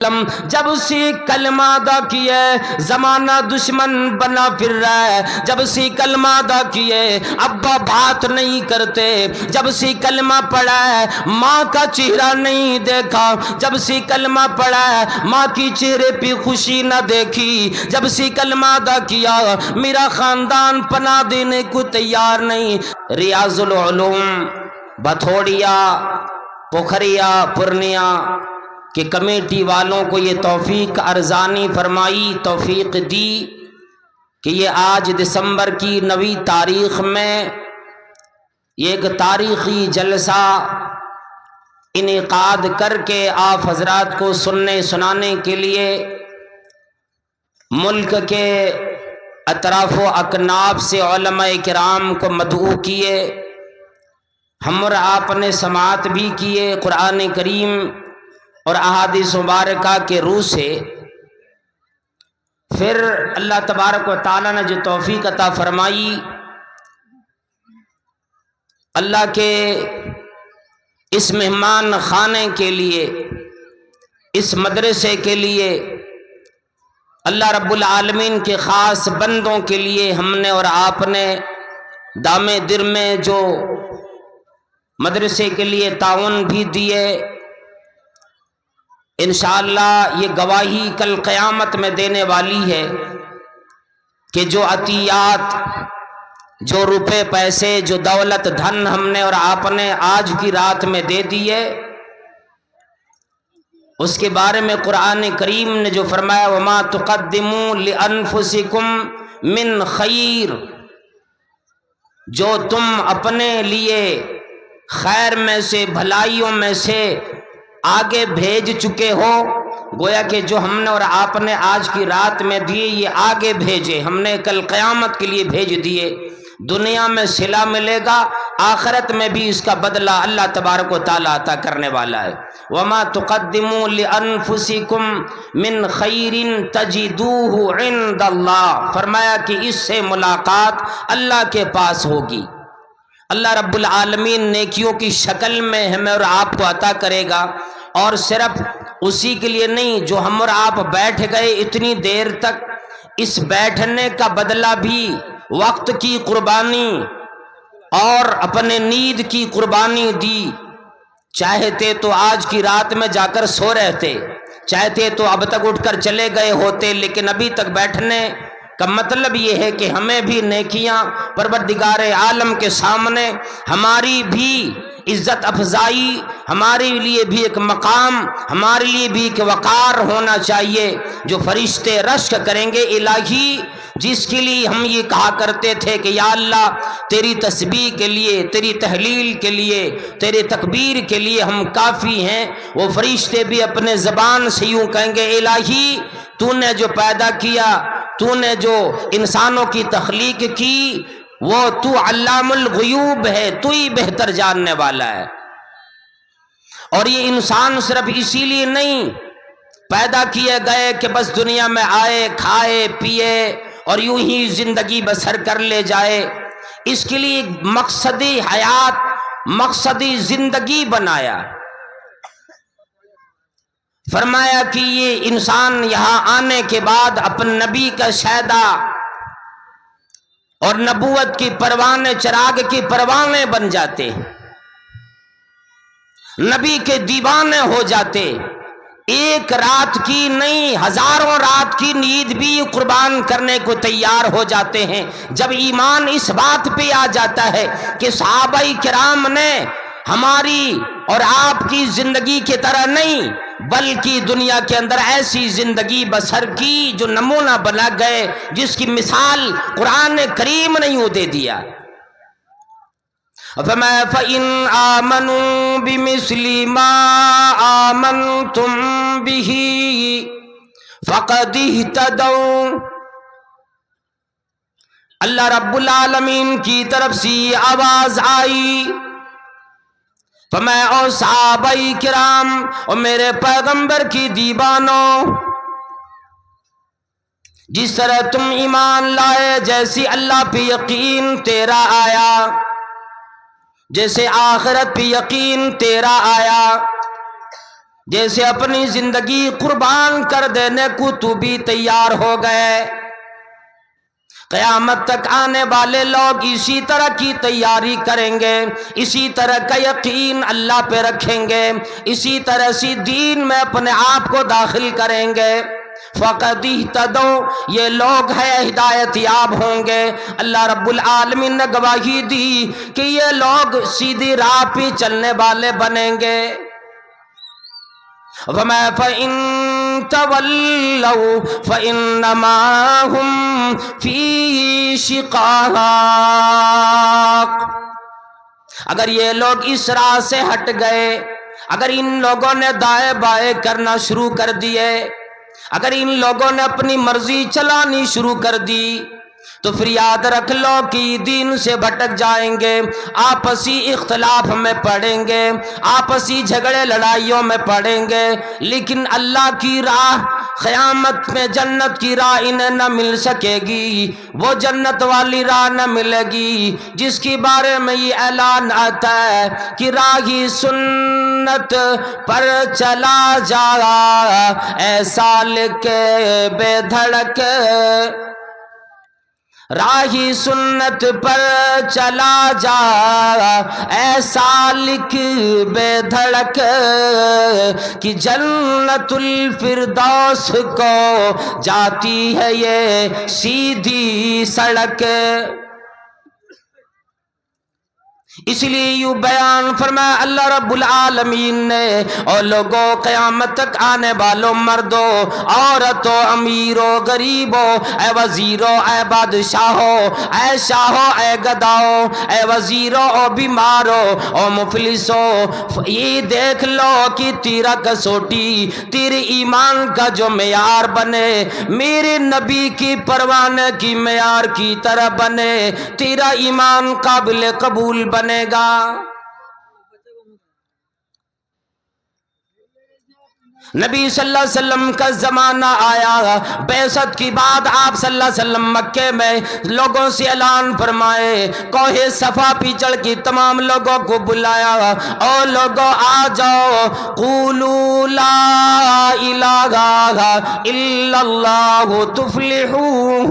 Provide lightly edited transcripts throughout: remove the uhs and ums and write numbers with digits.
جب سی کلمہ ادا کیے زمانہ دشمن بنا پھر رہا ہے، جب سی کلمہ ادا کیے ابا بات نہیں کرتے، جب سی کلمہ پڑھا ہے ماں کا چہرہ نہیں دیکھا، جب سی کلمہ پڑھا ہے ماں کی چہرے پہ خوشی نہ دیکھی، جب سی کلمہ ادا کیا میرا خاندان پناہ دینے کو تیار نہیں۔ ریاض العلوم بتھوڑیا پوکھریا پورنیا کہ کمیٹی والوں کو یہ توفیق ارزانی فرمائی، توفیق دی کہ یہ آج دسمبر کی 9 تاریخ میں ایک تاریخی جلسہ انعقاد کر کے آپ حضرات کو سننے سنانے کے لیے ملک کے اطراف و اکناف سے علماء کرام کو مدعو کیے، ہم اور آپ نے سماعت بھی کیے قرآن کریم اور احادیث مبارکہ کے روح سے۔ پھر اللہ تبارک و تعالیٰ نے جو توفیق عطا فرمائی، اللہ کے اس مہمان خانے کے لیے، اس مدرسے کے لیے، اللہ رب العالمین کے خاص بندوں کے لیے ہم نے اور آپ نے دامے در میں جو مدرسے کے لیے تعاون بھی دیے، انشاءاللہ یہ گواہی کل قیامت میں دینے والی ہے کہ جو عطیات، جو روپے پیسے، جو دولت دھن ہم نے اور آپ نے آج کی رات میں دے دیے، اس کے بارے میں قرآن کریم نے جو فرمایا وَمَا تُقَدِّمُوا لِأَنفُسِكُمْ مِنْ خَيْرٍ، جو تم اپنے لیے خیر میں سے، بھلائیوں میں سے آگے بھیج چکے ہو، گویا کہ جو ہم نے اور آپ نے آج کی رات میں دیے یہ آگے بھیجے، ہم نے کل قیامت کے لیے بھیج دیے، دنیا میں صلہ ملے گا، آخرت میں بھی اس کا بدلہ اللہ تبارک و تعالیٰ عطا کرنے والا ہے۔ وَمَا تُقَدِّمُوا لِأَنفُسِكُمْ مِنْ خَيْرٍ تَجِدُوهُ عِنْدَ اللَّهِ، فرمایا کہ اس سے ملاقات اللہ کے پاس ہوگی، اللہ رب العالمین نیکیوں کی شکل میں ہمیں اور آپ کو عطا کرے گا، اور صرف اسی کے لیے نہیں، جو ہم اور آپ بیٹھ گئے اتنی دیر تک، اس بیٹھنے کا بدلہ بھی وقت کی قربانی اور اپنے نیند کی قربانی دی، چاہتے تو آج کی رات میں جا کر سو رہتے، چاہتے تو اب تک اٹھ کر چلے گئے ہوتے، لیکن ابھی تک بیٹھنے کا مطلب یہ ہے کہ ہمیں بھی نیکیاں پروردگار عالم کے سامنے، ہماری بھی عزت افزائی، ہمارے لیے بھی ایک مقام، ہمارے لیے بھی ایک وقار ہونا چاہیے، جو فرشتے رشک کریں گے الہی، جس کے لیے ہم یہ کہا کرتے تھے کہ یا اللہ تیری تسبیح کے لیے، تیری تحلیل کے لیے، تیرے تکبیر کے لیے ہم کافی ہیں، وہ فرشتے بھی اپنے زبان سے یوں کہیں گے الہی تو نے جو پیدا کیا، تو نے جو انسانوں کی تخلیق کی، وہ تو علام الغیوب ہے، تو ہی بہتر جاننے والا ہے، اور یہ انسان صرف اسی لیے نہیں پیدا کیے گئے کہ بس دنیا میں آئے، کھائے پیے اور یوں ہی زندگی بسر کر لے جائے، اس کے لیے مقصدی حیات، مقصدی زندگی بنایا، فرمایا کہ یہ انسان یہاں آنے کے بعد اپنے نبی کا شہدہ اور نبوت کی پروانے، چراغ کی پروانے بن جاتے، نبی کے دیوانے ہو جاتے، ایک رات کی نہیں ہزاروں رات کی نیند بھی قربان کرنے کو تیار ہو جاتے ہیں، جب ایمان اس بات پہ آ جاتا ہے کہ صحابہ کرام نے ہماری اور آپ کی زندگی کی طرح نہیں بلکہ دنیا کے اندر ایسی زندگی بسر کی جو نمونہ بنا گئے، جس کی مثال قرآن کریم نے یوں دے دیا۔ فَإِنْ آمَنُوا بِمِثْلِ مَا آمَنْتُمْ بِهِ فَقَدِ اهْتَدَوْا، اللہ رب العالمین کی طرف سے یہ آواز آئی، فرمایا او صحابہ کرام اور میرے پیغمبر کی دیوانوں، جس طرح تم ایمان لائے، جیسی اللہ پہ یقین تیرا آیا، جیسے آخرت پہ یقین تیرا آیا، جیسے اپنی زندگی قربان کر دینے کو تو بھی تیار ہو گئے، قیامت تک آنے والے لوگ اسی طرح کی تیاری کریں گے، اسی طرح کا یقین اللہ پہ رکھیں گے، اسی طرح سے دین میں اپنے آپ کو داخل کریں گے۔ فَقَدِ اهْتَدَوْا، یہ لوگ ہیں ہدایت یاب ہوں گے۔ اللہ رب العالمین نے گواہی دی کہ یہ لوگ سیدھی راہ پہ چلنے والے بنیں گے۔ وَمَا فَإِن تَوَلَّوْا فَإِنَّمَا هُمْ فِي شِقَاقٍ، اگر یہ لوگ اس راہ سے ہٹ گئے، اگر ان لوگوں نے دائیں بائیں کرنا شروع کر دیے، اگر ان لوگوں نے اپنی مرضی چلانی شروع کر دی، تو پھر یاد رکھ لو کہ دین سے بھٹک جائیں گے، آپسی اختلاف میں پڑیں گے، آپسی جھگڑے لڑائیوں میں پڑیں گے، لیکن اللہ کی راہ، قیامت میں جنت کی راہ انہیں نہ مل سکے گی، وہ جنت والی راہ نہ ملے گی جس کے بارے میں یہ اعلان آتا ہے کہ راہی سنت پر چلا جا، اے سالک بے دھڑک، راہی سنت پر چلا جا، اے سالک بے دھڑک، کہ جنت الفردوس کو جاتی ہے یہ سیدھی سڑک۔ اس لیے یوں بیان فرمایا اللہ رب العالمین نے، اور لوگوں قیامت تک آنے والوں، مردوں عورتوں، امیروں غریبوں، اے وزیروں اے بادشاہوں، اے شاہوں اے گداؤں، اے وزیروں او بیماروں او مفلسوں، یہ دیکھ لو کہ تیرا کسوٹی تیرے ایمان کا جو معیار بنے، میرے نبی کی پروانے کی معیار کی طرح بنے، تیرا ایمان قابل قبول بنے گا۔ نبی صلی اللہ علیہ وسلم کا زمانہ آیا، بعثت کی بعد آپ صلی اللہ علیہ وسلم مکے میں لوگوں سے اعلان فرمائے، کوہ صفا پہ چڑھ کے تمام لوگوں کو بلایا، اور لوگوں آ جاؤ، قولوا لا الہ الا اللہ تفلحون،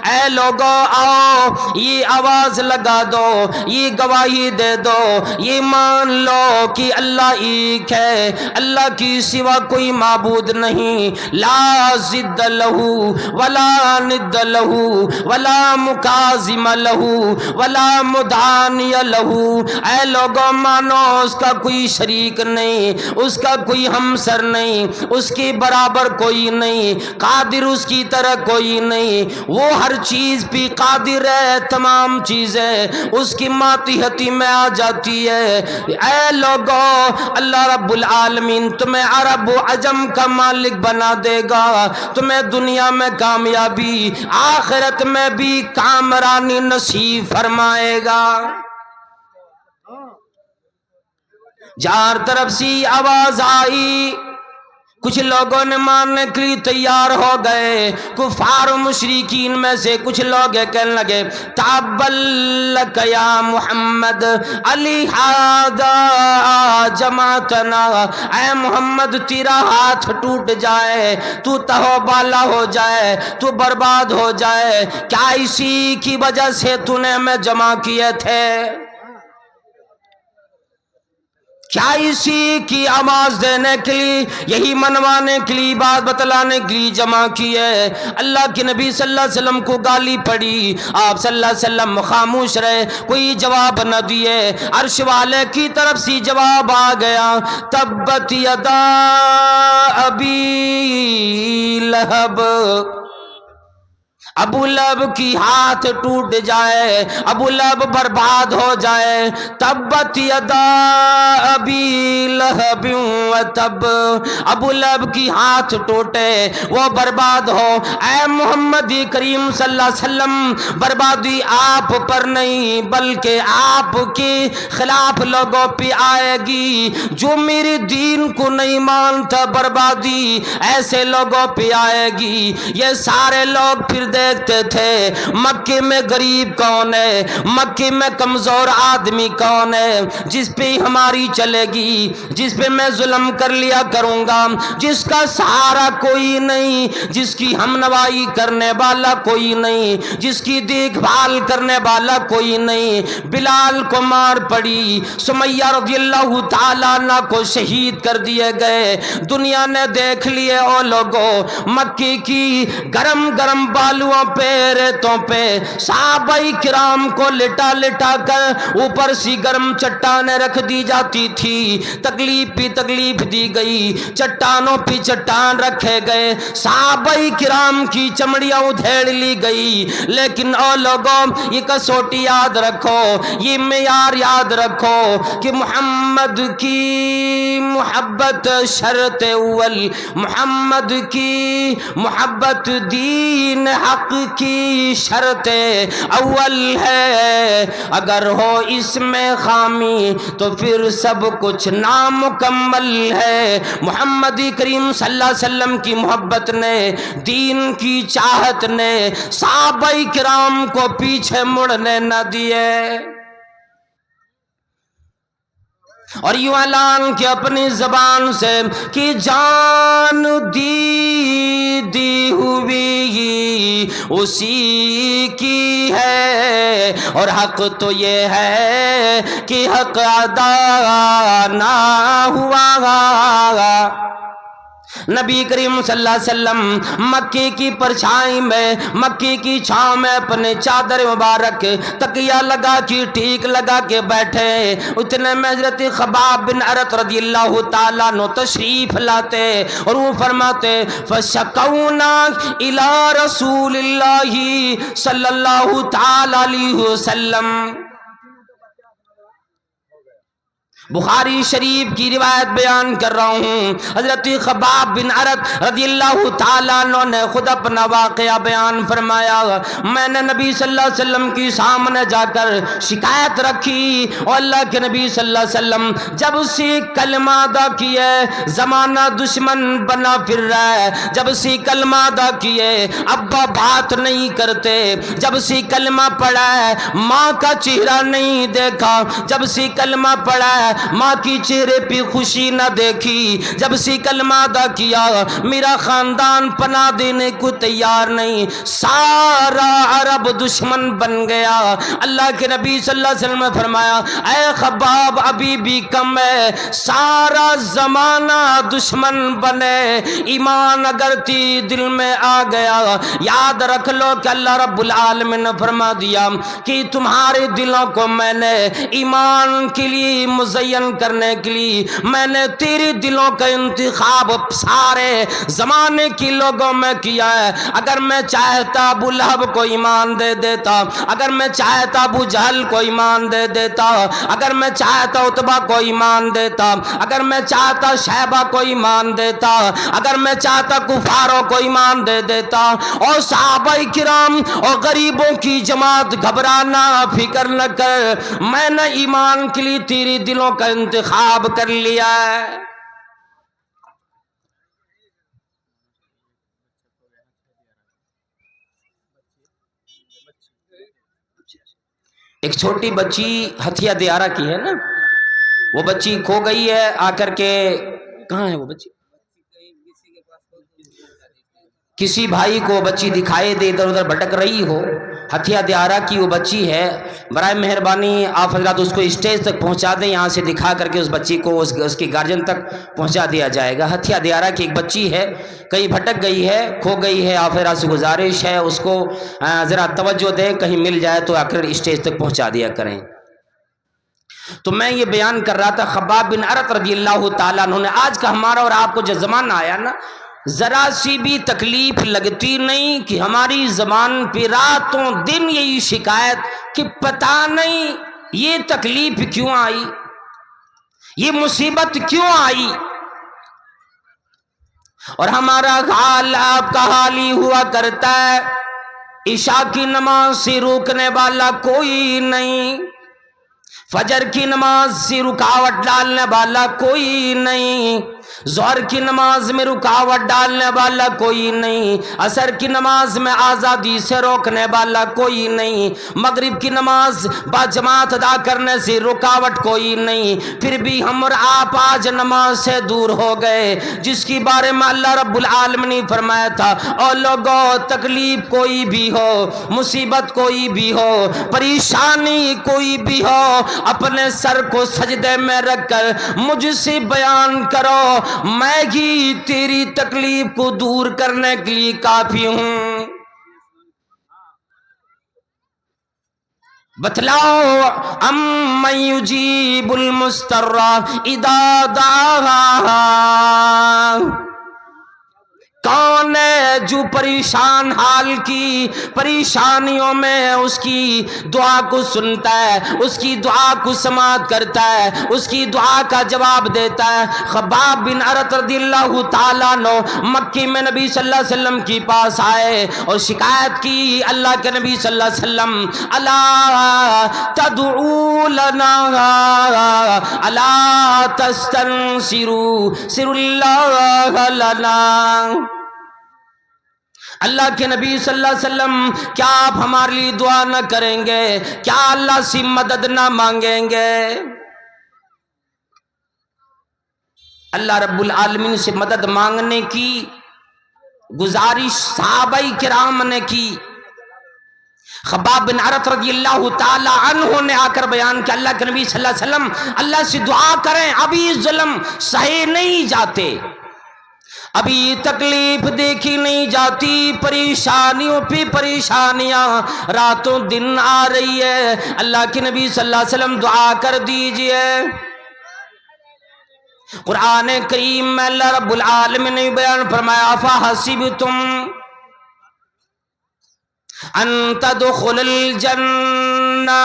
اے لوگوں آؤ، یہ آواز لگا دو، یہ گواہی دے دو، یہ مان لو کہ اللہ ایک ہے، اللہ کی سوا کوئی معبود نہیں، لا ضد لہو ولا ند لہو ولا مکاظم لہو ولا مدانی لہو، اے لوگوں مانو اس کا کوئی شریک نہیں، اس کا کوئی ہمسر نہیں، اس کے برابر کوئی نہیں، قادر اس کی طرح کوئی نہیں، وہ ہر چیز پہ قادر ہے، تمام چیزیں اس کی ماتحتی میں آ جاتی ہے۔ اے لوگوں، اللہ رب العالمین تمہیں عرب و عجم کا مالک بنا دے گا، تمہیں دنیا میں کامیابی، آخرت میں بھی کامرانی نصیب فرمائے گا۔ چار طرف سے آواز آئی، کچھ لوگوں نے ماننے کے لیے تیار ہو گئے، کفار و مشرکین میں سے کچھ لوگ کہنے لگے تابا لک یا محمد لہذا جمعتنا، اے محمد تیرا ہاتھ ٹوٹ جائے، تو تہو بالا ہو جائے، تو برباد ہو جائے، کیا اسی کی وجہ سے تو نے ہمیں جمع کیے تھے؟ کیا اسی کی آواز دینے کے لیے، یہی منوانے کے لیے، بات بتلانے کے لیے جمع کیے؟ اللہ کے نبی صلی اللہ علیہ وسلم کو گالی پڑی، آپ صلی اللہ علیہ وسلم خاموش رہے، کوئی جواب نہ دیے، عرش والے کی طرف سے جواب آ گیا، تبت یدا ابی لہب، ابو لہب کی ہاتھ ٹوٹ جائے، ابو لہب برباد ہو جائے، تبت یدا ابی لہب وتب، ابو لہب کی ہاتھ ٹوٹے، وہ برباد ہو۔ اے محمد کریم صلی اللہ علیہ وسلم، بربادی آپ پر نہیں بلکہ آپ کے خلاف لوگوں پہ آئے گی، جو میرے دین کو نہیں مانتا، بربادی ایسے لوگوں پہ آئے گی۔ یہ سارے لوگ پھر دیکھ دیکھتے تھے مکے میں غریب کون ہے, مکے میں کمزور آدمی کون ہے جس پہ ہماری چلے گی, جس پہ میں ظلم کر لیا کروں گا, جس کا سہارا کوئی نہیں, جس کی ہمنوائی کرنے والا کوئی نہیں, جس کی دیکھ بھال کرنے والا کوئی نہیں. بلال کو مار پڑی, سمیہ رضی اللہ تعالیٰ عنہ کو شہید کر دیے گئے. دنیا نے دیکھ لیے او لوگوں, مکی کی گرم گرم بالوں پہ, ریتوں پہ صحابہ کرام کو لٹا لٹا کر اوپر سی گرم چٹانیں رکھ دی جاتی تھی. تکلیف پہ تکلیف دی گئی, چٹانوں پہ چٹان رکھے گئے, صحابہ کرام کی چمڑیاں ادھیڑ لی گئی. لیکن او لوگوں یہ کسوٹی یاد رکھو, یہ معیار یاد رکھو کہ محمد کی محبت شرط اول, محمد کی محبت دین حق کی شرط اول ہے. اگر ہو اس میں خامی تو پھر سب کچھ نامکمل ہے. محمد کریم صلی اللہ علیہ وسلم کی محبت نے, دین کی چاہت نے صحابہ کرام کو پیچھے مڑنے نہ دیے. اور یوں اعلان کہ اپنی زبان سے کہ جان دی ہوئی اسی کی ہے, اور حق تو یہ ہے کہ حق ادا نہ ہوا. نبی کریم صلی اللہ علیہ وسلم مکی کی پرچھائی میں, مکی کی چھاؤں میں اپنے چادر مبارک تکیہ لگا کے ٹھیک لگا کے بیٹھے. اتنے میں حضرت خباب بن ارت رضی اللہ تعالیٰ عنہ تشریف لاتے اور وہ فرماتے فشکونا الی رسول اللہ صلی اللہ تعالیٰ علیہ وسلم. بخاری شریف کی روایت بیان کر رہا ہوں. حضرت خباب بن ارت رضی اللہ تعالیٰ عنہ نے خود اپنا واقعہ بیان فرمایا. میں نے نبی صلی اللہ علیہ وسلم کی سامنے جا کر شکایت رکھی, اور اللہ کے نبی صلی اللہ علیہ وسلم جب سے کلمہ ادا کیے زمانہ دشمن بنا پھر رہا ہے, جب سے کلمہ ادا کیے ابا بات نہیں کرتے, جب سے کلمہ پڑھا ہے ماں کا چہرہ نہیں دیکھا, جب سے کلمہ پڑھا ہے ماں کی چہرے پہ خوشی نہ دیکھی, جب سے کلمہ ادا کیا میرا خاندان پناہ دینے کو تیار نہیں, سارا عرب دشمن بن گیا. اللہ کے نبی صلی اللہ علیہ وسلم نے فرمایا اے خباب ابھی بھی کم ہے, سارا زمانہ دشمن بنے, ایمان اگر تی دل میں آ گیا یاد رکھ لو کہ اللہ رب العالمین نے فرما دیا کہ تمہارے دلوں کو میں نے ایمان کے لیے مزین کرنے کے لیے میں نے تیرے دلوں کا انتخاب سارے زمانے کی لوگوں میں کیا ہے. اگر میں چاہتا ابو لہب کو ایمان دے دیتا, اگر میں چاہتا ابو جہل کو ایمان دے دیتا, اگر میں چاہتا عتبہ کو ایمان دیتا, اگر میں چاہتا شیبہ کو ایمان دیتا, اگر میں چاہتا کفاروں کو ایمان دے دیتا. اور صحابہ کرام اور غریبوں کی جماعت گھبرانا فکر نہ کر, میں نے ایمان کے لیے تیری دلوں کا انتخاب کر لیا ہے. ایک چھوٹی بچی ہتھیا دیارہ کی ہے نا, وہ بچی کھو گئی ہے, آ کر کے کہاں ہے وہ بچی, کسی بھائی کو بچی دکھائی دے, ادھر ادھر بھٹک رہی ہو. ہتھیا دیارہ کی وہ بچی ہے, برائے مہربانی آپ حضرات اس کو اسٹیج تک پہنچا دیں, یہاں سے دکھا کر کے اس بچی کو اس کی گارجن تک پہنچا دیا جائے گا. ہتھیا دیارہ کی ایک بچی ہے, کہیں بھٹک گئی ہے, کھو گئی ہے. آپ حضرات سے گزارش ہے اس کو ذرا توجہ دیں, کہیں مل جائے تو آ کر اسٹیج تک پہنچا دیا کریں. تو میں یہ بیان کر رہا تھا خباب بن ارت رضی اللہ تعالیٰ عنہ نے, آج کا ہمارا اور آپ کو جو زمانہ آیا نا, ذرا سی بھی تکلیف لگتی نہیں کہ ہماری زبان پہ راتوں دن یہی شکایت کہ پتہ نہیں یہ تکلیف کیوں آئی, یہ مصیبت کیوں آئی. اور ہمارا حال آپ کا حال ہی ہوا کرتا ہے, عشاء کی نماز سے روکنے والا کوئی نہیں, فجر کی نماز سے رکاوٹ ڈالنے والا کوئی نہیں, ظہر کی نماز میں رکاوٹ ڈالنے والا کوئی نہیں، عصر کی نماز میں آزادی سے روکنے والا کوئی نہیں، مغرب کی نماز با جماعت ادا کرنے سے رکاوٹ کوئی نہیں، پھر بھی ہم اور آپ آج نماز سے دور ہو گئے، جس کی بارے میں اللہ رب العالمین نے فرمایا تھا اور لوگوں تکلیف کوئی بھی ہو، مصیبت کوئی بھی ہو، پریشانی کوئی بھی ہو، اپنے سر کو سجدے میں رکھ کر مجھ سے بیان کرو، میں ہی تیری تکلیف کو دور کرنے کے لیے کافی ہوں۔ بتلاؤ امن یجیب المضطر اذا دعاہ، کون ہے جو پریشان حال کی پریشانیوں میں اس کی دعا کو سنتا ہے، اس کی دعا کو سماعت کرتا ہے، اس کی دعا کا جواب دیتا ہے۔ خباب بن ارت رضی اللہ تعالیٰ عنہ مکی میں نبی صلی اللہ علیہ وسلم کے پاس آئے اور شکایت کی، اللہ کے نبی صلی اللہ علیہ وسلم الا تدعو لنا الا تستنصروا سر اللہ لنا، اللہ کے نبی صلی اللہ علیہ وسلم کیا آپ ہمارے لیے دعا نہ کریں گے، کیا اللہ سے مدد نہ مانگیں گے؟ اللہ رب العالمین سے مدد مانگنے کی گزارش صحابہ کرام نے کی۔ خباب بن عرط رضی اللہ تعالی عنہ نے آ کر بیان کیا، اللہ کے نبی صلی اللہ علیہ وسلم اللہ سے دعا کریں، ابھی ظلم سہے نہیں جاتے، ابھی تکلیف دیکھی نہیں جاتی، پریشانیوں پہ پریشانیاں راتوں دن آ رہی ہے، اللہ کے نبی صلی اللہ علیہ وسلم دعا کر دیجئے۔ قرآن کریم میں اللہ رب العالمین نے بیان فرمایا فَحَسِبْتُمْ ان تدخل الجنہ،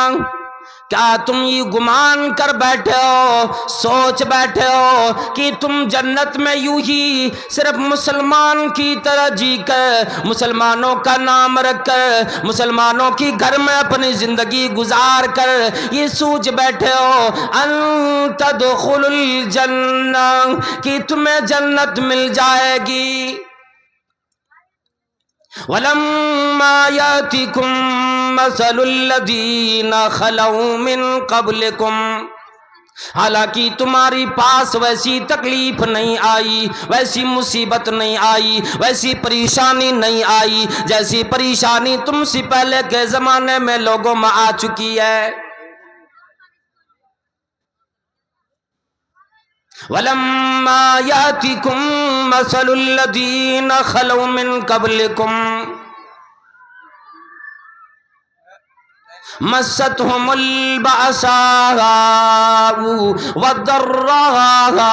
کیا تم یہ گمان کر بیٹھے ہو، سوچ بیٹھے ہو کہ تم جنت میں یوں ہی صرف مسلمان کی طرح جی کر، مسلمانوں کا نام رکھ کر، مسلمانوں کی گھر میں اپنی زندگی گزار کر یہ سوچ بیٹھے ہو ان تدخل الجنہ کہ تمہیں جنت مل جائے گی؟ وَلَمَّا يَأْتِكُمْ مَثَلُ الَّذِينَ خَلَوْا مِنْ قَبْلِكُمْ، حالانکہ تمہاری پاس ویسی تکلیف نہیں آئی، ویسی مصیبت نہیں آئی، ویسی پریشانی نہیں آئی جیسی پریشانی تم سے پہلے کے زمانے میں لوگوں میں آ چکی ہے۔ وَلَمَّا يَأْتِكُمْ مَثَلُ الَّذِينَ خَلَوْا مِنْ قَبْلِكُمْ مَسَّتْهُمُ الْبَأْسَاءُ وَالضَّرَّاءُ،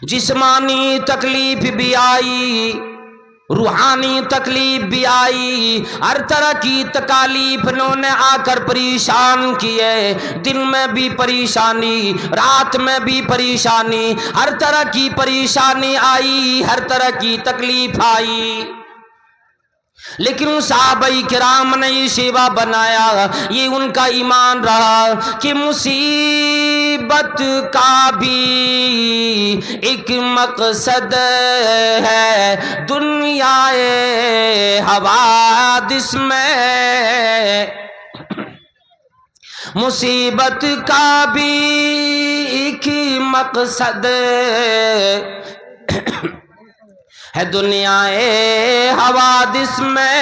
جسمانی تکلیف بھی آئی، روحانی تکلیف بھی آئی، ہر طرح کی تکالیف انہوں نے آ کر پریشان کیے، دن میں بھی پریشانی، رات میں بھی پریشانی، ہر طرح کی پریشانی آئی، ہر طرح کی تکلیف آئی، لیکن صحابہ کرام نے یہ شیوا بنایا، یہ ان کا ایمان رہا کہ مصیبت کا بھی ایک مقصد ہے، دنیا حوادث میں مصیبت کا بھی ایک مقصد ہے، دنیا حوادث میں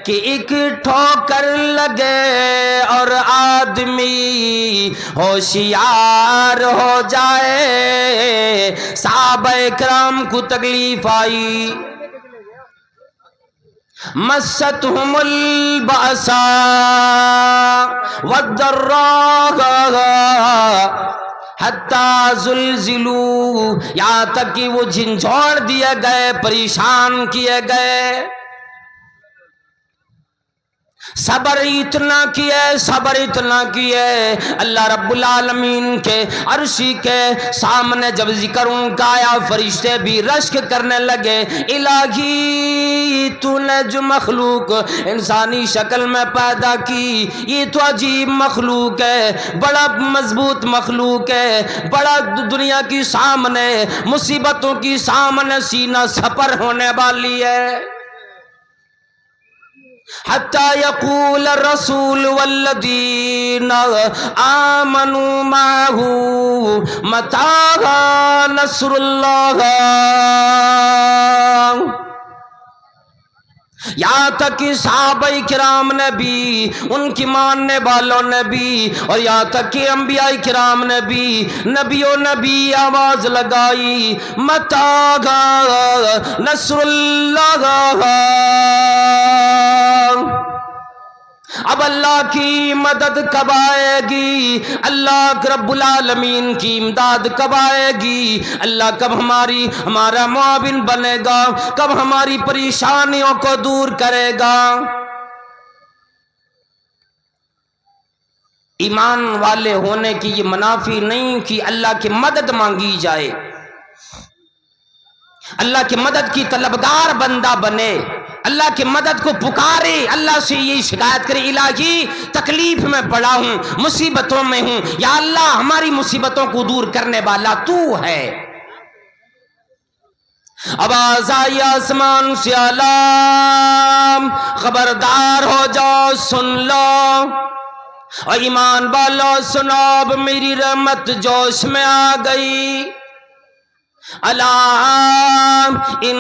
کہ ایک ٹھوکر لگے اور آدمی ہوشیار ہو جائے۔ صحابہ کرام کو تکلیف آئی، مَسَّتْهُمُ الْبَأْسَاءُ وَالضَّرَّاءُ حتیٰ زلزلوا، یہاں تک کہ وہ جھنجھوڑ دیے گئے، پریشان کیے گئے۔ صبر اتنا کیا، صبر اتنا کیا، اللہ رب العالمین کے عرشی کے سامنے جب ذکر ان کا آیا فرشتے بھی رشک کرنے لگے، الہی تو نے جو مخلوق انسانی شکل میں پیدا کی یہ تو عجیب مخلوق ہے، بڑا مضبوط مخلوق ہے، بڑا دنیا کی سامنے مصیبتوں کی سامنے سینہ سپر ہونے والی ہے۔ حتی یقول الرسول والذین آمنوا معه متی نصر اللہ، یہاں تک کہ صحابہ کرام نے بھی، ان کی ماننے والوں نے بھی، اور یہاں تک کہ انبیاء کرام نے بھی، نبیوں نے بھی آواز لگائی متی نصر اللہ۔ اب اللہ کی مدد کب آئے گی؟ اللہ رب العالمین کی امداد کب آئے گی؟ اللہ کب ہمارا معاون بنے گا؟ کب ہماری پریشانیوں کو دور کرے گا؟ ایمان والے ہونے کی یہ منافی نہیں کہ اللہ کی مدد مانگی جائے، اللہ کی مدد کی طلبگار بندہ بنے، اللہ کی مدد کو پکارے، اللہ سے یہی شکایت کرے الہی تکلیف میں پڑا ہوں، مصیبتوں میں ہوں، یا اللہ ہماری مصیبتوں کو دور کرنے والا تو ہے۔ آواز آئی آسمان سے الارم، خبردار ہو جاؤ سن لو، اور ایمان والو سنو اب میری رحمت جوش میں آ گئی۔ الارم ان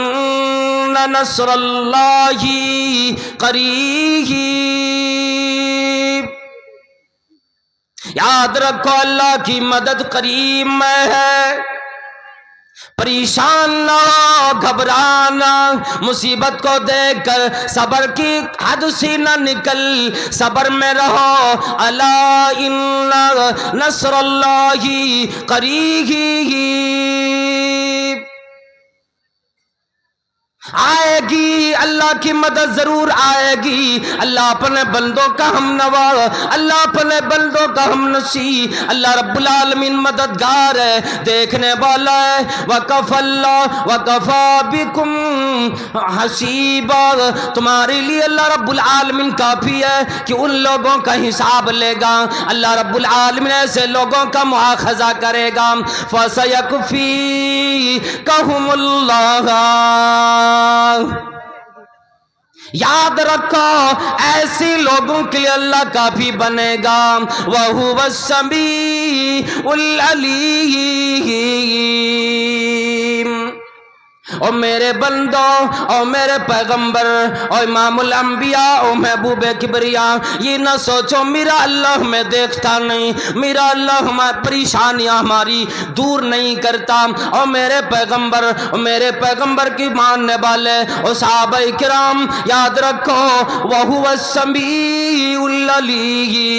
نصر اللہ قریب، یاد رکھو اللہ کی مدد قریب میں ہے۔ پریشان نہ ہو، گھبرانا، مصیبت کو دیکھ کر صبر کی حد سے نہ نکل، صبر میں رہو۔ الا ان نصر اللہ قریب، آئے گی اللہ کی مدد ضرور آئے گی۔ اللہ اپنے بندوں کا ہم نوا، اللہ اپنے بندوں کا ہم نصیر، اللہ رب العالمین مددگار ہے، دیکھنے والا ہے۔ وَكَفَى اللَّهُ وَكَفَى بِكُمْ حَسِيبًا، تمہارے لیے اللہ رب العالمین کافی ہے کہ ان لوگوں کا حساب لے گا، اللہ رب العالمین ایسے لوگوں کا مؤاخذہ کرے گا۔ فَسَيَكْفِيكَهُمُ اللَّهُ، یاد رکھو ایسی لوگوں کے لیے اللہ کافی بنے گا۔ وَهُوَ السَّمِيعُ الْعَلِيمُ۔ او میرے بندوں، او میرے پیغمبر، او امام الانبیاء، او محبوب کبریا، یہ نہ سوچو میرا اللہ ہمیں دیکھتا نہیں، میرا اللہ ہماری پریشانیاں ہماری دور نہیں کرتا۔ او میرے پیغمبر کی ماننے والے، او صحابہ کرام، یاد رکھو وَهُوَ السَّمِيعُ الْعَلِيمُ۔